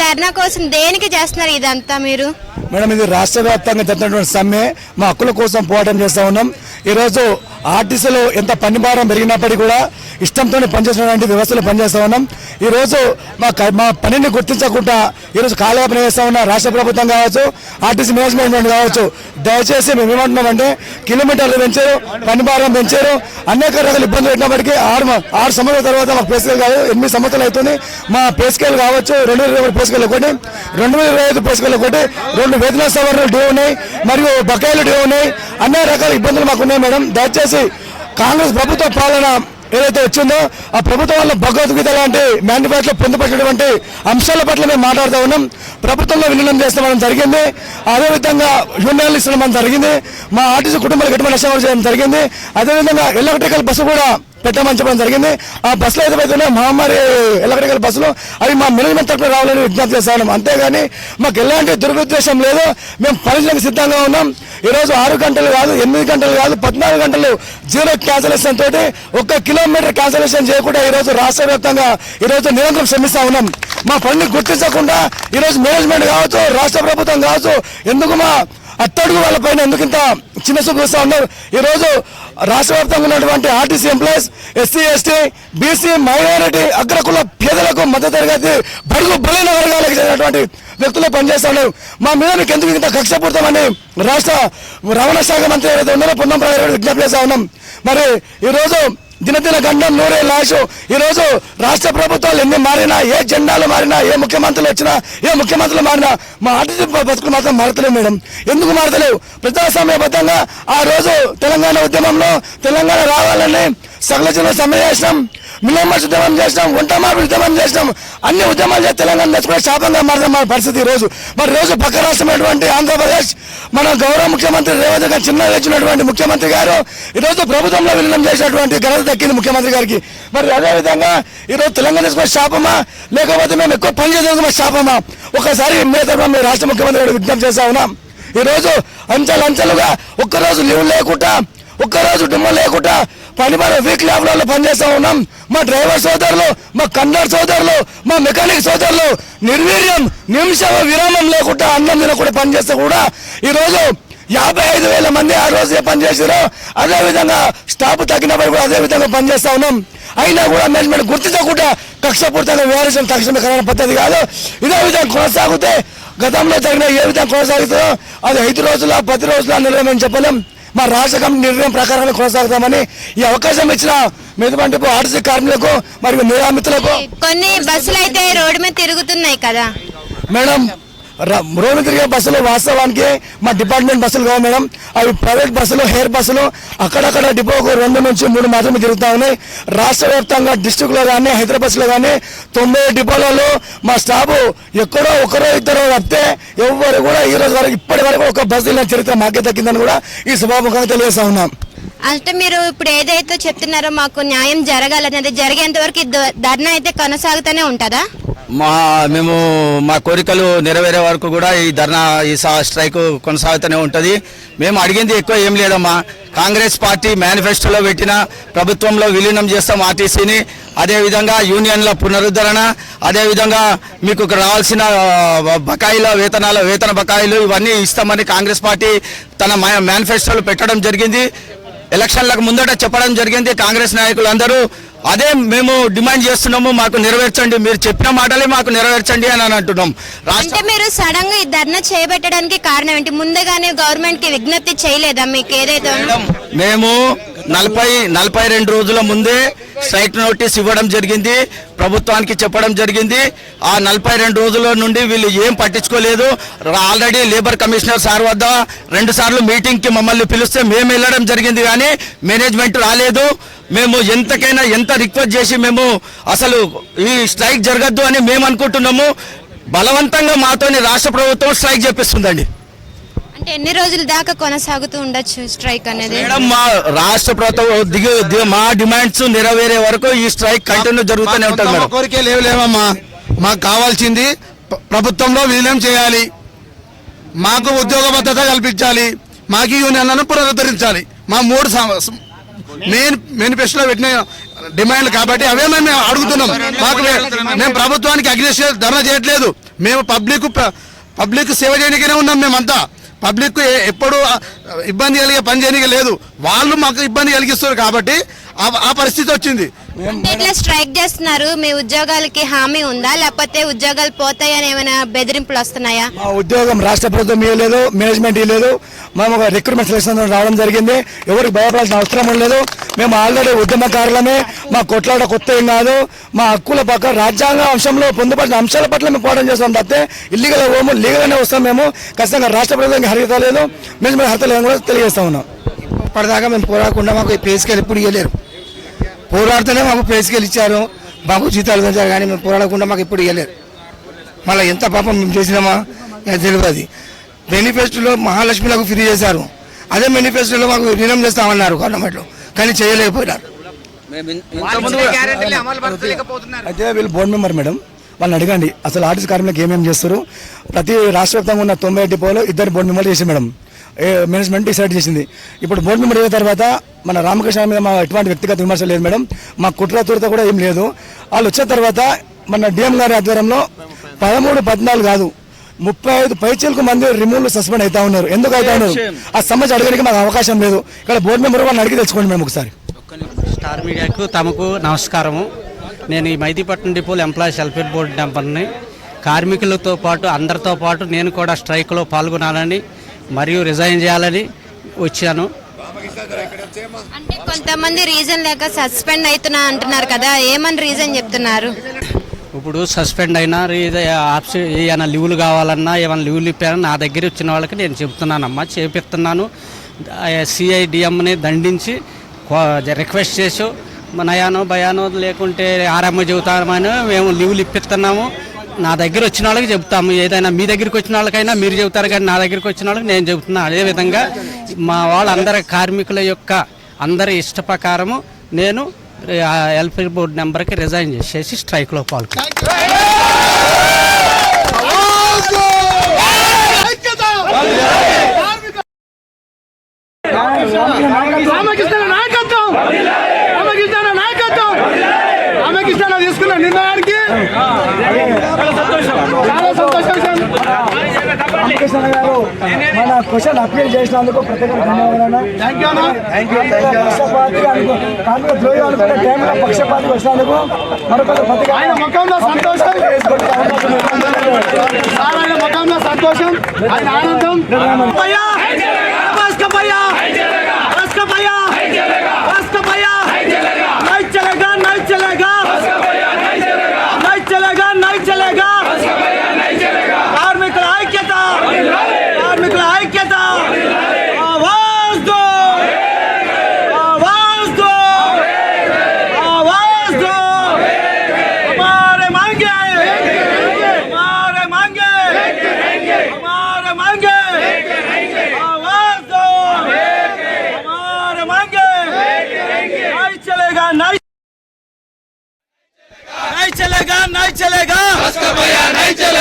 ధర్నా కోసం దేనికి చేస్తున్నారు ఇదంతా మీరు? మేడం, ఇది రాష్ట్ర వ్యాప్తంగా జరుగుతున్నటువంటి సమ్మె. మా హక్కుల కోసం పోరాటం చేస్తూ ఉన్నాం. ఈరోజు ఆర్టీసీలో ఎంత పని భారం పెరిగినప్పటికీ కూడా ఇష్టంతో పనిచేసినటువంటి వ్యవస్థలో పనిచేస్తూ ఉన్నాం. ఈరోజు మా పనిని గుర్తించకుండా ఈరోజు కాలయాపన చేస్తూ ఉన్న రాష్ట్ర ప్రభుత్వం కావచ్చు, ఆర్టీసీ మేనేజ్మెంట్ కావచ్చు. దయచేసి మేము ఏమంటున్నామంటే, కిలోమీటర్లు పెంచారు, పని భారం పెంచారు, అనేక రకాల ఇబ్బందులు పెట్టినప్పటికీ 6 సంవత్సరాల తర్వాత మాకు పే స్కేల్ కాదు, 8 సంవత్సరాలు అవుతుంది. మా పే స్కేల్ కావచ్చు 2021 పే స్కేల్ ఒకటి, 2025 పే స్కేల్ ఒకటి, 2 వేతన సవరణలు డ్యూ ఉన్నాయి, మరియు బకాయిలు డ్యూ ఉన్నాయి. అన్ని రకాల ఇబ్బందులు మాకు ఉన్నాయి మేడం. దయచేసి కాంగ్రెస్ ప్రభుత్వ పాలన ఏదైతే వచ్చిందో ఆ ప్రభుత్వం వల్ల భగవద్గీత లాంటి మేనిఫెస్టోలో పొందుపరిచినటువంటి అంశాల పట్ల మేము మాట్లాడుతూ ఉన్నాం. ప్రభుత్వంలో విలీనం చేస్తామని జరిగింది. అదేవిధంగా యూనియన్లు ఇస్తామని జరిగింది. మా ఆర్టీసీ కుటుంబాలకు ఎటువంటి నష్టం చేయడం జరిగింది. అదేవిధంగా ఎలక్ట్రికల్ బస్సు కూడా పెట్టమని చెప్పడం జరిగింది. ఆ బస్సులు ఏదైతే మహమ్మారి ఎలక్ట్రికల్ బస్సులు అవి మా మేనేజ్మెంట్ తరఫున రావాలని విజ్ఞప్తి చేస్తా ఉన్నాం. అంతేగాని మాకు ఎలాంటి దురుద్దేశం లేదు. మేము పరీక్షలకు సిద్ధంగా ఉన్నాం. ఈరోజు 6 గంటలు కాదు, 8 గంటలు కాదు, 14 గంటలు జీరో క్యాన్సలేషన్ తోటి 1 కిలోమీటర్ క్యాన్సలేషన్ చేయకుండా ఈరోజు రాష్ట్ర వ్యాప్తంగా ఈరోజు నిరంతరం శ్రమిస్తా ఉన్నాం. మా పనిని గుర్తించకుండా ఈరోజు మేనేజ్మెంట్ కావచ్చు, రాష్ట్ర ప్రభుత్వం కావచ్చు, ఎందుకు మా అట్టడుగు వాళ్ళపైన ఎందుకు ఇంత చిన్న చూపు చూస్తూ ఉన్నారు? ఈరోజు రాష్ట్ర వ్యాప్తంగా ఉన్నటువంటి RTC employees, SC, ST, BC, minority, అగ్రకుల పేదలకు, మధ్య తరగతి, బడుగు బలైన వర్గాలకు చెందినటువంటి వ్యక్తులు పనిచేస్తున్నారు. మా మీద మీకు ఎందుకు ఇంత కక్షపూరితమని రాష్ట్ర రవాణా శాఖ మంత్రి ఏదైతే ఉన్నారో పొన్నం ప్రభాకర్ విజ్ఞప్తి చేస్తా ఉన్నాం. మరి ఈరోజు దినదిన గండం నూరే లాషు. ఈరోజు రాష్ట్ర ప్రభుత్వాలు ఎన్ని మారినా, ఏ జెండాలు మారినా, ఏ ముఖ్యమంత్రులు వచ్చినా, ఏ ముఖ్యమంత్రులు మారినా మా ఆర్టీసీ బతుకులు మాత్రం మారతలేవు మేడం. ఎందుకు మారతలేవు? ప్రజాస్వామ్యబద్ధంగా ఆ రోజు తెలంగాణ ఉద్యమంలో తెలంగాణ రావాలని సకల జన సమ్మె చేసినాం, మిలమ్మర్స్ ఉద్యమం చేసినాం, ఒంటమార్పు ఉద్యమం చేసినాం. అన్ని ఉద్యమాలు చేసి తెలంగాణ తెచ్చుకునే శాపంగా మారిన మన పరిస్థితి ఈరోజు. మరి రోజు పక్క రాష్ట్రమైనటువంటి ఆంధ్రప్రదేశ్ మన గౌరవ ముఖ్యమంత్రి రేవంత్ గారు చిన్న వచ్చినటువంటి ముఖ్యమంత్రి గారు ఈరోజు ప్రభుత్వంలో విలీనం చేసినటువంటి ఘనత దక్కింది ముఖ్యమంత్రి గారికి. మరి అదేవిధంగా ఈరోజు తెలంగాణ తెచ్చుకునే శాపమా, లేకపోతే మేము ఎక్కువ పని చేసేందుకు శాపమా? ఒకసారి మీ రాష్ట్ర ముఖ్యమంత్రి గారు విజ్ఞప్తి చేస్తా ఉన్నాం. ఈరోజు అంచెలుగా ఒక్కరోజు లీవ్ లేకుండా, ఒక్కరోజు డిమ్మ లేకుండా పని వీక్లీ ఆఫ్లో పనిచేస్తా ఉన్నాం. మా డ్రైవర్ సోదరులు, మా కండక్టర్ సోదరులు, మా మెకానిక్ సోదరులు నిర్వీర్యం, నిమిషం విరామం లేకుండా అన్నం తినకుండా పనిచేస్తే కూడా ఈరోజు 55,000 మంది ఆ రోజు ఏ పని చేశారో అదేవిధంగా స్టాఫ్ తగ్గినప్పుడు కూడా అదే విధంగా పనిచేస్తా ఉన్నాం. అయినా కూడా మేనేజ్మెంట్ గుర్తించకుండా కక్షపూర్తంగా వ్యవహరించడం తక్షణమే పద్ధతి కాదు. ఇదే విధంగా కొనసాగితే గతంలో జరిగిన ఏ విధంగా కొనసాగుతుందో అది 5 రోజుల 10 రోజుల నిర్ణయం చెప్పలేం. మా రాష్ట్ర కమిటీ నిర్ణయం ప్రకారంగా కొనసాగుతామని ఈ అవకాశం ఇచ్చిన మిగతా ఆర్టీసీ కార్మికులకు మరియు నిరామితులకు. కొన్ని బస్సులు అయితే రోడ్డు మీద తిరుగుతున్నాయి కదా మేడం, రోడ్డు తిరిగే బస్సులు వాస్తవానికి మా డిపార్ట్మెంట్ బస్సులు కావు మేడం. అవి ప్రైవేట్ బస్సులు, హెయిర్ బస్సులు. అక్కడక్కడ డిపోకు 2 నుంచి 3 మాత్రమే తిరుగుతూ ఉన్నాయి. రాష్ట్ర వ్యాప్తంగా డిస్టిక్లో కానీ హైదరాబాద్లో కానీ 90 డిపోలలో మా స్టాఫ్ ఎక్కడో 1-2 తప్పితే ఎవరు కూడా ఈ రోజు వరకు ఇప్పటి వరకు ఒక బస్సు చరిత్ర మాకే దక్కిందని కూడా ఈ సభాముఖంగా తెలియజేస్తా ఉన్నాం. అంటే మీరు ఇప్పుడు ఏదైతే చెప్తున్నారో మాకు న్యాయం జరగాలనేది జరిగేంత వరకు ధర్నా అయితే కొనసాగుతూనే ఉంటుందా? మేము మా కోరికలు నెరవేరే వరకు కూడా ఈ ధర్నా, ఈ స్ట్రైక్ కొనసాగుతూనే ఉంటుంది. మేము అడిగింది ఎక్కువ ఏం లేదమ్మా. కాంగ్రెస్ పార్టీ మేనిఫెస్టోలో పెట్టిన ప్రభుత్వంలో విలీనం చేస్తాం ఆర్టీసీని, అదేవిధంగా యూనియన్ల పునరుద్ధరణ, అదేవిధంగా మీకు రావాల్సిన వేతన బకాయిలు ఇవన్నీ ఇస్తామని కాంగ్రెస్ పార్టీ తన మేనిఫెస్టోలో పెట్టడం జరిగింది. ఎలక్షన్లకు ముందట చెప్పడం జరిగింది కాంగ్రెస్ నాయకులందరూ. అదే మేము డిమాండ్ చేస్తున్నాము, మాకు నెరవేర్చండి, మీరు చెప్పిన మాటలే మాకు నెరవేర్చండి అని అంటున్నాం. అంటే మీరు సడన్ గా ఈ ధర్నా చేపట్టడానికి కారణం ఏంటి? ముందుగానే గవర్నమెంట్ కి విజ్ఞప్తి చేయలేదా మీకు ఏదైతే? మేము 42 రోజుల ముందే స్ట్రైక్ నోటీస్ ఇవ్వడం జరిగింది, ప్రభుత్వానికి చెప్పడం జరిగింది. ఆ 42 రోజుల నుండి వీళ్ళు ఏం పట్టించుకోలేదు. ఆల్రెడీ లేబర్ కమిషనర్ సార్ వద్ద 2 సార్లు మీటింగ్ కి మమ్మల్ని పిలిస్తే మేము వెళ్ళడం జరిగింది, కానీ మేనేజ్మెంట్ రాలేదు. మేము ఎంత రిక్వెస్ట్ చేసి మేము అసలు ఈ స్ట్రైక్ జరగద్దు అని మేము అనుకుంటున్నాము. బలవంతంగా మాతోని రాష్ట్ర ప్రభుత్వం స్ట్రైక్ చేపిస్తుందండి. అంటే ఎన్ని రోజుల దాకా కొనసాగుతూ ఉండొచ్చు స్ట్రైక్ అనేది? మేడం, మా రాష్ట్ర ప్రభుత్వం మా డిమాండ్స్ నెరవేరే వరకు ఈ స్ట్రైక్ కంటిన్యూ జరుగుతూనే ఉంటుంది. కోరికలు లేవమ్మా. మాకు కావాల్సింది ప్రభుత్వంలో విలీనం చేయాలి, మాకు ఉద్యోగ భద్రత కల్పించాలి, మాకు యూనియన్లను పునరుద్ధరించాలి. మా 3 మేనిఫెస్టోలో పెట్టిన డిమాండ్లు కాబట్టి అవే మేము అడుగుతున్నాం. మాకు మేము ప్రభుత్వానికి అగ్రెసివ్ ధర్నా చేయట్లేదు. మేము పబ్లిక్ సేవ చేయడానికనే ఉన్నాం. మేమంతా పబ్లిక్ ఎప్పుడు ఇబ్బంది కలిగే పని చేయడానికి లేదు. వాళ్ళు మాకు ఇబ్బంది కలిగిస్తారు కాబట్టి ఆ పరిస్థితి వచ్చింది. అంటే ఇట్లా స్ట్రైక్ చేస్తున్నారు, మీ ఉద్యోగాలకి హామీ ఉందా, లేకపోతే ఉద్యోగాలు పోతాయని ఏమైనా బెదిరింపులు వస్తున్నాయా? మా ఉద్యోగం రాష్ట్ర ప్రభుత్వం ఇవ్వలేదు, మేనేజ్మెంట్ ఇవ్వలేదు. మేము ఒక రిక్రూట్మెంట్ సెలక్షన్ రావడం జరిగింది. ఎవరికి భయపడాల్సిన అవసరం లేదు. మేము ఆల్రెడీ ఉద్యమకారులమే. మా కొట్లాట కొత్త ఏం కాదు. మా హక్కుల పక్క రాజ్యాంగ అంశంలో పొందుపడిన అంశాల పట్ల మేము పోరాటం చేస్తాం తప్పితే ఇల్లీగల్ పోము, లీగల్గానే వస్తాం. మేము ఖచ్చితంగా రాష్ట్ర ప్రభుత్వానికి హరిత లేదు, మేనేజ్మెంట్ హరిత లేదని కూడా తెలియజేస్తా ఉన్నాం. ఇప్పటిదాకా మేము పోరాడకుండా మాకు పే స్కేల్ ఎప్పుడు ఇవ్వలేరు. పోరాడితేనే మాకు పే స్కేల్ ఇచ్చారు, మాకు జీతాలు పెంచారు, కానీ మేము పోరాడకుండా మాకు ఎప్పుడు ఇవ్వలేరు. మళ్ళీ ఎంత పాపం మేము చేసినామా తెలియదు. మేనిఫెస్టోలో మహాలక్ష్మిలకు ఫ్రీ చేశారు, అదే మేనిఫెస్టోలో మాకు రుణం చేస్తామన్నారు గవర్నమెంట్లో, కానీ చేయలేకపోయినారు. అయితే వీళ్ళు బోర్డు మెంబర్ మేడం, వాళ్ళని అడగండి అసలు ఆర్టీసీ కార్మికులకు ఏమేమి చేస్తారు. ప్రతి రాష్ట్ర వ్యాప్తంగా ఉన్న 90 డిపోలో 2 బోర్డు మెంబర్లు చేసి మేడం మేనేజ్మెంట్ డిసైడ్ చేసింది. ఇప్పుడు బోర్డు మెంబర్ అయిన తర్వాత మన రామకృష్ణ మీద మా ఎటువంటి వ్యక్తిగత విమర్శ లేదు మేడం, మా కుట్ర తూరత కూడా ఏం లేదు. వాళ్ళు వచ్చిన తర్వాత మన డిఎం గారి ఆధ్వర్యంలో 13, 14 కాదు 35 పైచీలకు మంది రిమూవ్లు సస్పెండ్ అవుతా ఉన్నారు. ఎందుకు అవుతా ఉన్నారు ఆ సమస్య అడగడానికి మాకు అవకాశం లేదు. ఇక్కడ బోర్డు మెంబర్ వాళ్ళని అడిగి తెలుసుకోండి మేము ఒకసారి. స్టార్ మీడియాకు తమకు నమస్కారము. నేను ఈ మైదీపట్నం డిపోలో ఎంప్లాయీస్ వెల్ఫేర్ బోర్డు మెంబర్ని. కార్మికులతో పాటు అందరితో పాటు నేను కూడా స్ట్రైక్లో పాల్గొనాలని మరియు రిజైన్ చేయాలని వచ్చాను. అంటే కొంతమంది రీజన్ లేక సస్పెండ్ అవుతున్నా అంటున్నారు కదా, ఏమని రీజన్ చెప్తున్నారు? ఇప్పుడు సస్పెండ్ అయినా ఏమైనా లీవులు కావాలన్నా ఏమైనా లీవులు ఇప్పారని నా దగ్గర వచ్చిన వాళ్ళకి నేను చెప్తున్నానమ్మా, చేపిస్తున్నాను. సిఐడిఎంని దండించి రిక్వెస్ట్ చేసి నయానో భయానో లేకుంటే ఆర్ఎంఓ చెబుతామని మేము లీవులు ఇప్పిస్తున్నాము. నా దగ్గర వచ్చిన వాళ్ళకి చెబుతాము. ఏదైనా మీ దగ్గరికి వచ్చిన వాళ్ళకైనా మీరు చెబుతారు, కానీ నా దగ్గరికి వచ్చిన వాళ్ళకి నేను చెబుతున్నాను. అదేవిధంగా మా వాళ్ళందరి కార్మికుల యొక్క అందరి ఇష్ట ప్రకారము నేను వెల్ఫేర్ బోర్డు నెంబర్కి రిజైన్ చేసేసి స్ట్రైక్లో పాల్గొన్నాను. తీసుకున్న నిర్ణయానికి చాలా సంతోషం. రామకృష్ణ గారు మన క్వశ్చన్ అప్పీల్ చేసినందుకు ప్రత్యేక ధన్యవాదాలు. పక్షపాతి కార్మిక ద్రోహి అనుకునే టైంలో పక్షపాతి వచ్చినందుకు మరొక ఆయన ముఖంలో సంతోషం, ఆయన ముఖంలో సంతోషం, ఆయన ఆనందం. కార్మికుల ఐక్యత, కార్మికుల ఐక్యత. ఆవాజ్ దో, ఆవాజ్ దో, ఆవాజ్ దో. हमारे मांगे, हमारे मांगे, हमारे मांगे. आवाज दो, हमारे मांगे. नहीं चलेगा, नहीं चलेगा, नहीं चलेगा. नहीं चलेगा.